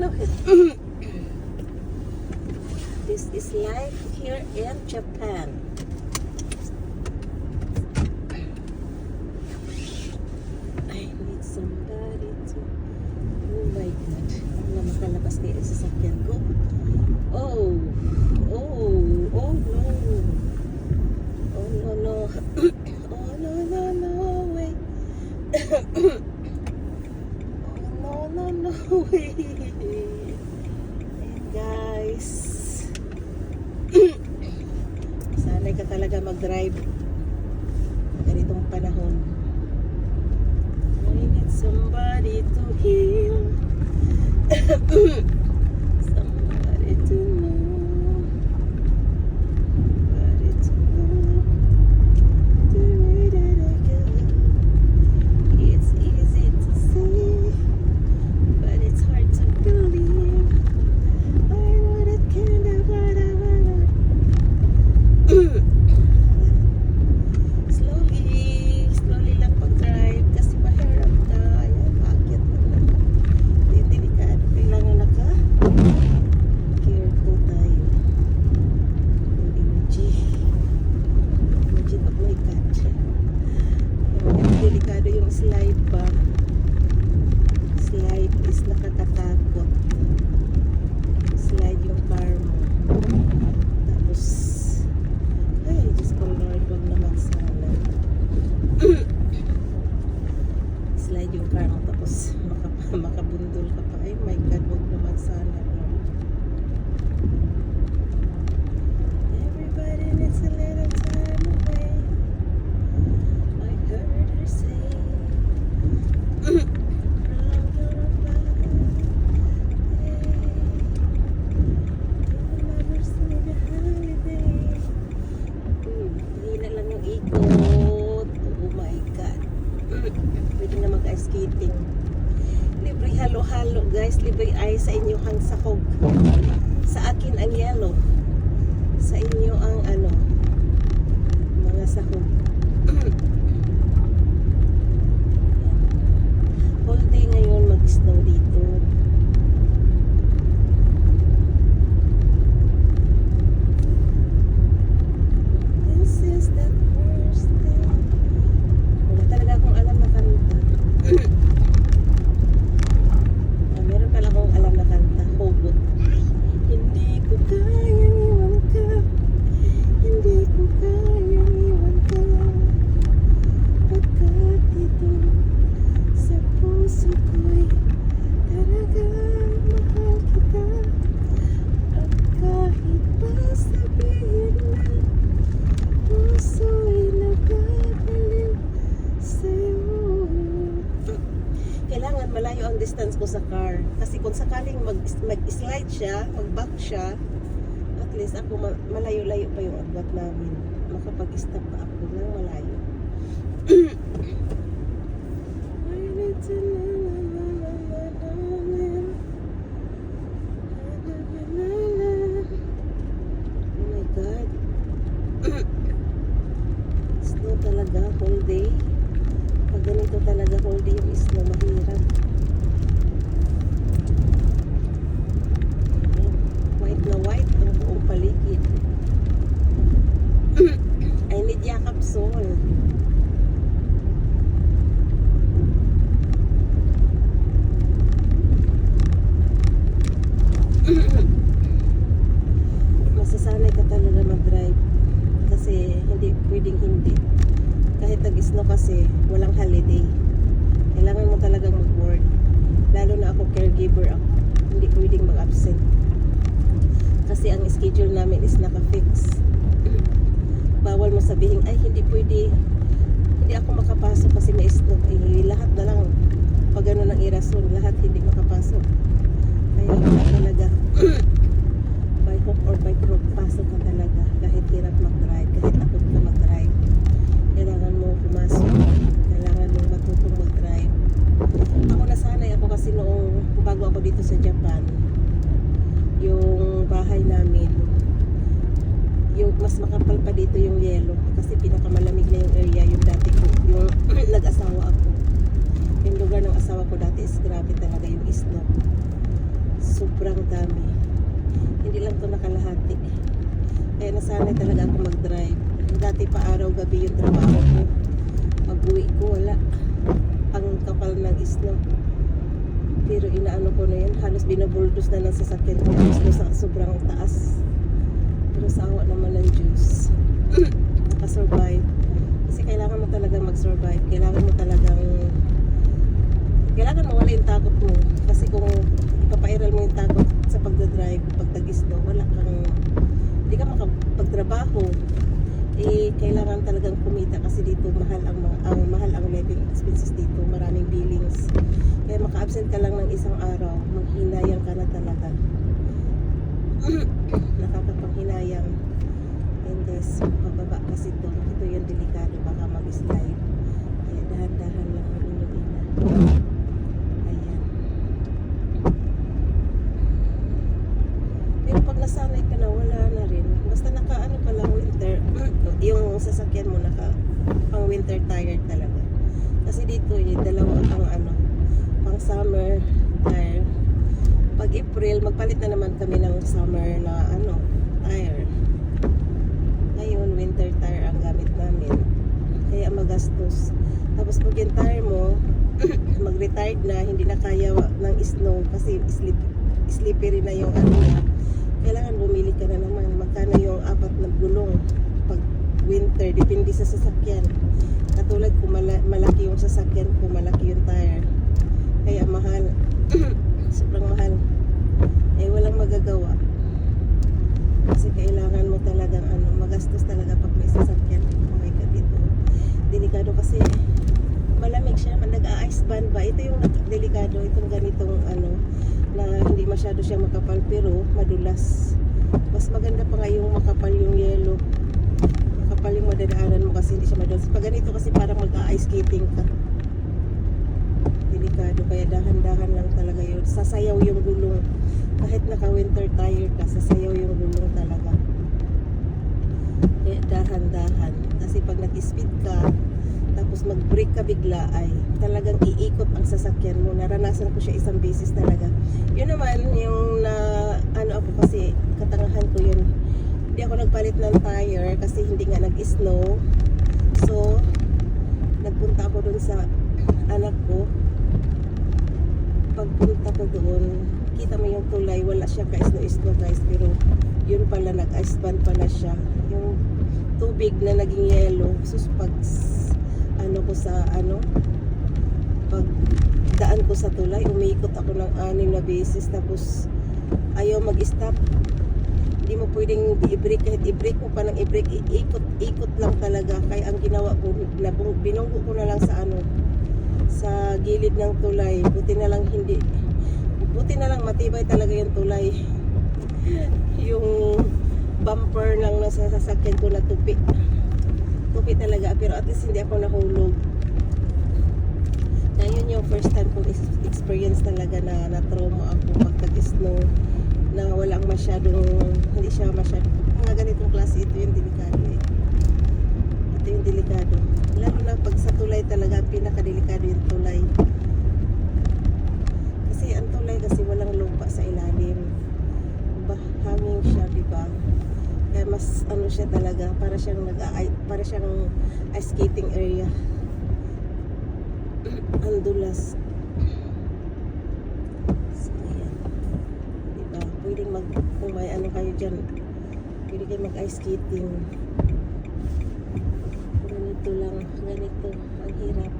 look at this is life here in Japan. I need somebody to, oh my god, ang makalabas na yung sasakyan ko. Oh no, oh no, oh no, wait. No way. And guys, sanay ka talaga mag-drive ganitong panahon. I need somebody to heal. Somebody to know. Somebody to know. The way that I go. It's easy to see, but it's hard to believe. I know that kind of what I wanna. Slowly lang pag-drive kasi mahirap ka. Ayan, paakyat mo lang. Delikado. Kailangan careful tayo. Imagine pag may catch. Delikado yung slide pa. Slide is nakakatakot. Slide yung car mo. Tapos, ay, Diyos ko Lord, wag naman sana. Slide yung car mo, tapos makabundol ka pa. Ay my God, wag naman sana. Everybody needs a little time away. I heard her say. Pwede na mag-ice skating. Libre halo-halo guys. Libre ice sa inyong sahog. Sa akin ang yellow. Sa inyo ang mga sahog. Whole day ngayon mag-snow dito. This is the first day. Wala talaga akong alam na kanta. Meron pala akong alam na kanta. Hugot. Hindi ko kayang iwan ka. Hindi ko kayang iwan ka. Pagkat ito sa puso ko'y talagang mahal kita. At kahit pa sabihin na puso'y nagagaling sa'yo. Kailangan malayo ang distance ko sa car. Kasi kung sakaling mag-slide siya, mag-back siya, at least ako malayo-layo pa yung agwat namin. Makapag-stop pa ako ng malayo. I need to oh my God. Snow talaga, whole day. Pag ganito talaga whole day yung snow, mahirap. Ayan, white na white ang buong paligid. I need yakap soul. Masasanay ka talaga mag-drive kasi hindi pwedeng hindi. Kahit nag-snow kasi walang holiday, kailangan mo talagang mag-work. Lalo na ako, caregiver ako, hindi pwedeng mag-absent kasi ang schedule namin is naka-fix. Bawal mo sabihin ay hindi pwede, hindi ako makapasok kasi may snow. Lahat na lang pag gano'n ang irason, lahat hindi makapasok. Kaya wala talaga. By hook or by crook, pasok ka talaga kahit hirap mag-drive, kahit takot ka mag-drive. Kailangan mo pumasok, kailangan mo matutong mag-drive. Ako nasanay ako kasi noong bago ako dito sa Japan, yung bahay namin, yung mas makapal pa dito yung yelo kasi pinakamalamig na yung area. Yung dati ko, yung nag-asawa ako, yung lugar ng asawa ko dati is grabe talaga yung snow. So sobrang dami. Hindi lang to nakalahati. Kaya nasanay talaga ako mag-drive. Dati pa araw-gabi yung trabaho ko. Pag-uwi ko, wala. Ang kapal ng snow. Pero inaano ko na yun, halos binabuldos na ng sasakyan ko sa sobrang taas. Pero sa awa naman ng Diyos, nakasurvive. Kasi kailangan mo talaga mag-survive. Kailangan mawala yung takot mo. Kasi kung ipapairal mo yung takot sa pagdadrive, pag tag-snow, hindi ka makapagtrabaho. Kailangan talagang kumita kasi dito mahal ang living expenses dito, maraming billings. Kaya maka-absent ka lang ng isang araw, manghinayang ka na talaga. Nakakapanghinayang. And guys, pababa kasi ito yung delikado, baka mag-slide. Kaya dahan-dahan lang ang inyong ina. Ayan. Pero pag nasanay ka na, wala na rin. Basta naka-ano ka lang winter, yung sasakyan mo pang winter tire talaga. Kasi dito dalawa pang summer tire. Pag April, magpalit na naman kami ng summer na tire. Ngayon, winter tire ang gamit namin. Kaya magastos. Tapos pag yung tire mo, mag-retired na, hindi na kaya ng snow kasi slippery na yung niya. Kailangan bumili ka na naman. Magkano yung 4 na gulong pag winter, depende sa sasakyan. Katulad kung malaki yung sasakyan, kung malaki yung tire, kaya mahal. Sobrang mahal. Walang magagawa. Kasi kailangan mo talagang magastos talaga pag may sasakyan. Oh my God, ito delikado kasi malamig siya, nag-a-ice band ba? Ito yung delikado, itong ganitong na hindi masyado siya makapal pero madulas. Mas maganda pa nga yung makapal yung yellow. Makapal yung madadaanan mo kasi hindi siya madulas. Pag ganito kasi parang mag-a-ice skating ka. Delikado, kaya dahan-dahan lang talaga yun. Sasayaw yung gulong. Kahit naka-winter tire ka, sasayaw yung gulong talaga. Kaya dahan-dahan. Kasi pag nag-speed ka, tapos mag-brake ka bigla ay talagang iikot ang sasakyan mo. Naranasan ko siya isang beses talaga. Yun naman yung ako kasi katangahan ko yun. Hindi ako nagpalit ng tire kasi hindi nga nag-snow. So nagpunta ako dun sa anak ko. Pagpunta ko doon, kita mo yung tulay, wala siya ka-snow guys, pero yun pala, nag-ice band pala siya. Yung tubig na naging yellow. Sus, pag pag daan ko sa tulay, umiikot ako ng 6 na beses, tapos ayaw mag-stop. Hindi mo pwedeng i-brake, kahit i-brake mo pa ng i-brake, ikot lang talaga. Kaya ang ginawa ko, binunggo ko na lang sa gilid ng tulay. Buti na lang matibay talaga yung tulay. Yung bumper lang nasa sasakyan ko na tupi talaga, pero at least hindi ako nahulog. Na yun yung first time kong experience talaga na trauma ako pag nag-snow, na hindi siya masyadong mga ganitong klase. Ito yung delikado ito yung delikado, lalo na pag sa tulay talaga. Ang pinakadelikado yung tulay, kasi ang tulay kasi walang lupa sa ilalim, hangin siya, diba? Kaya mas siya talaga, para siyang ice skating area. Ang dulas. So ayan, diba? Pwedeng kung may kayo dyan, pwede kayo mag ice skating. Ganito ang hirap.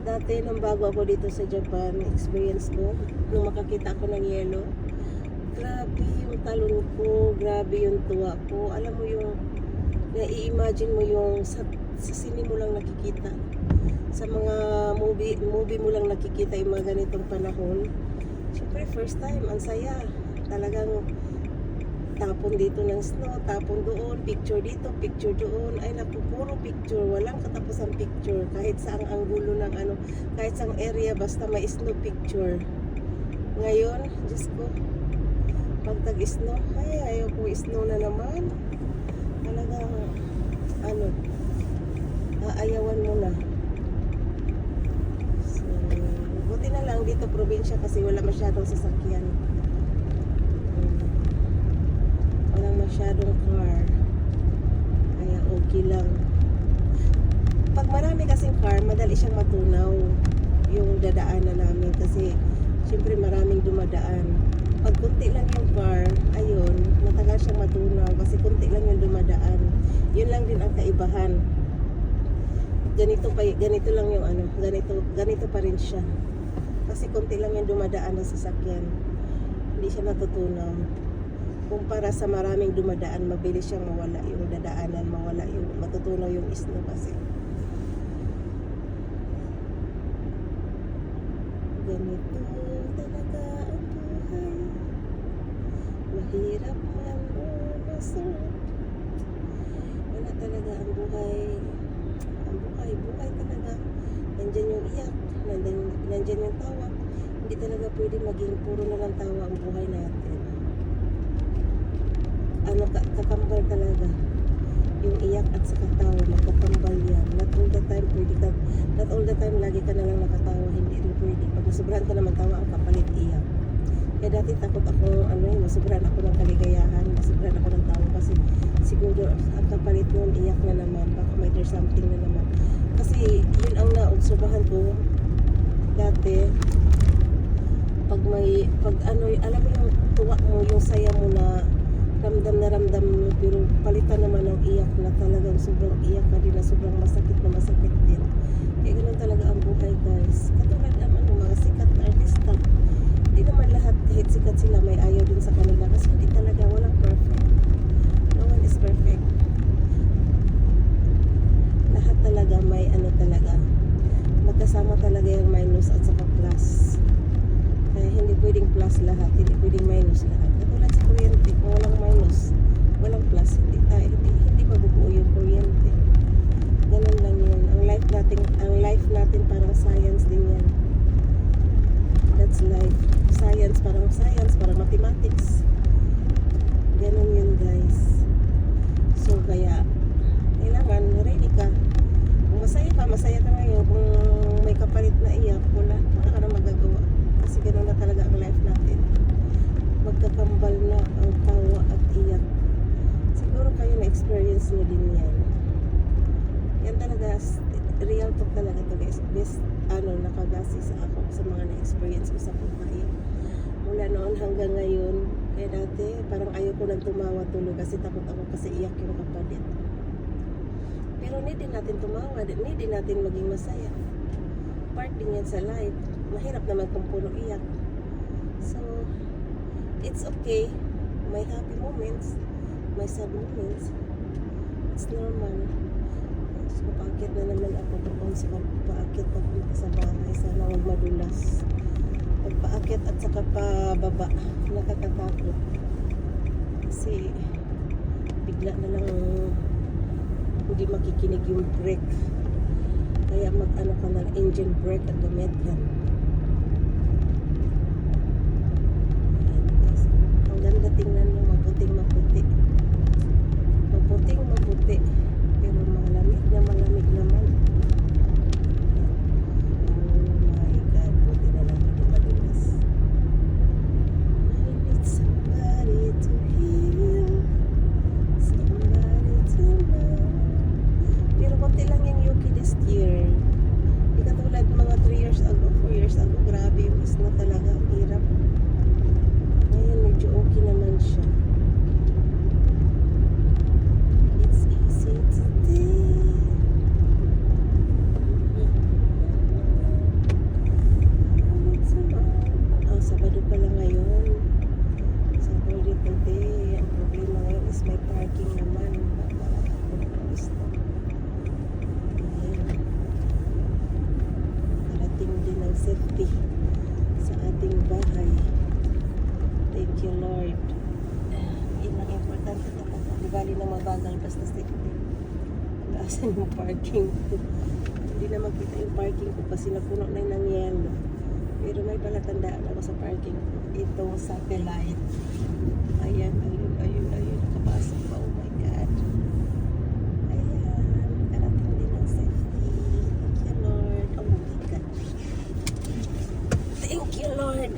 Dati nung bago ako dito sa Japan, experience ko nung makakita ako ng yellow, grabe yung talon ko, grabe yung tuwa ko. Alam mo yung nai-imagine mo yung sa sine mo lang nakikita, sa mga movie mo lang nakikita yung mga ganitong panahon. Siyempre first time, ang saya talagang. Tapon dito ng snow, tapon doon, picture dito, picture doon. Ay naku, puro picture, walang katapusang picture. Kahit saang anggulo ng kahit saang area, basta may snow picture. Ngayon, Diyos ko, pag tag-snow, ay ayaw ko snow na naman. Talagang aayawan mo na. So, buti na lang dito probinsya kasi wala masyadong sasakyan. masyadong car. Kaya okay lang. Pag marami kasing car, madali siyang matunaw yung dadaanan namin kasi syempre maraming dumadaan. Pag kunti lang yung car, ayun, matagal siyang matunaw kasi kunti lang yung dumadaan. Yun lang din ang kaibahan. Ganito lang yung ano, ganito pa rin siya. Kasi kunti lang yung dumadaan na sasakyan. Hindi siya natutunaw. Kumpara sa maraming dumadaan, mabilis siyang mawala yung dadaanan, mawala yung matutunaw yung isno kasi. Ganito talaga ang buhay. Mahirap man o masarap. Wala talaga ang buhay. Ang buhay talaga. Nandyan yung iyak, nandyan yung tawa. Hindi talaga pwede maging puro na lang tawa ang buhay natin. Ano, kakambal talaga. Yung iyak at saka tawa, magkakambal yan. Not all the time pwede ka, not all the time lagi ka na lang nakatawa. Hindi rin pwede. Pag masobrahan ka naman tawa, ang kapalit iyak. Kaya dati takot ako, masobrahan ako ng kaligayahan, masobrahan ako ng tawa kasi siguro ang kapalit nun, iyak na naman. Baka may there's something na naman. Kasi yun ang naobserbahan ko dati. Pag alam mo yung tuwa mo, yung saya mo na ramdam mo, pero palitan naman ng iyak na talagang sobrang iyak ka din na sobrang masakit din. Kaya ganun talaga ang buhay, guys. Katulad naman ng mga sikat na artista. Hindi naman lahat kahit sikat sila may ayaw din sa kanila kasi hindi talaga, walang perfect. No one is perfect. Lahat talaga may talaga. Magkasama talaga yung minus at saka plus. Kaya hindi pwedeng plus lahat, hindi pwedeng minus lahat. Katulad sa kuryente, kung walang minus, walang plus, hindi mabubuo yung kuryente. Ganun lang yun. Ang life natin parang science din yan. That's life. Science, parang mathematics. Ganun yun, guys. So, kaya, kailangan, ready ka. Kung masaya ka ngayon. Kung may kapalit na iyak, wala ka na magagawa. Kasi ganun na talaga ang life natin. Magkakambal na ang tawa at iyak. Siguro kayo na-experience nyo din yan. Yan talaga, real talk talaga to, guys. Best, nakagasi sa ako sa mga na-experience ko sa buhay. Mula noon hanggang ngayon, kaya dati, parang ayaw ko nang tumawa tuloy kasi takot ako kasi iyak yung kapalit. Pero hindi din natin tumawa, hindi din natin maging masaya. Part din yan sa life. Mahirap naman kung puro iyak. So, it's okay. May happy moments, may sad moments. It's normal. So, paakit na naman ako doon. So, paakit papunta sa bahay. Sana huwag madulas. Pagpaakit at saka pababa, nakakatakot. Kasi, bigla na lang hindi makikinig yung brake. Kaya ka na engine brake at gamit yan. Ang ganda tingnan nyo, maputing maputi. Maputi. Pero malamig naman. Oh my God, buti na lang hindi madulas. I need somebody to heal, somebody to know. Pero konti lang yung Yuki this year. Hindi katulad mga 3 years ago, 4 years ago, grabe yung isno talaga, ang hirap. Ngayon medyo okay naman siya. It's easy today. Sabado pala ngayon. Saturday today. Ang problema ngayon is may parking naman. Parating din ang safety sa ating bahay. Thank you, Lord. Yun ang importante talaga. Di bali na mabagal basta safety. Asan yung parking ko? Hindi na makita yung parking ko kasi napuno na yun ng yelo. Pero may palatandaan ako sa parking ko. Ito, satellite. Ayan. Nakapasok pa. Oh my God. Ayan. Karating din ang safety. Thank you, Lord. Oh my God. Thank you, Lord.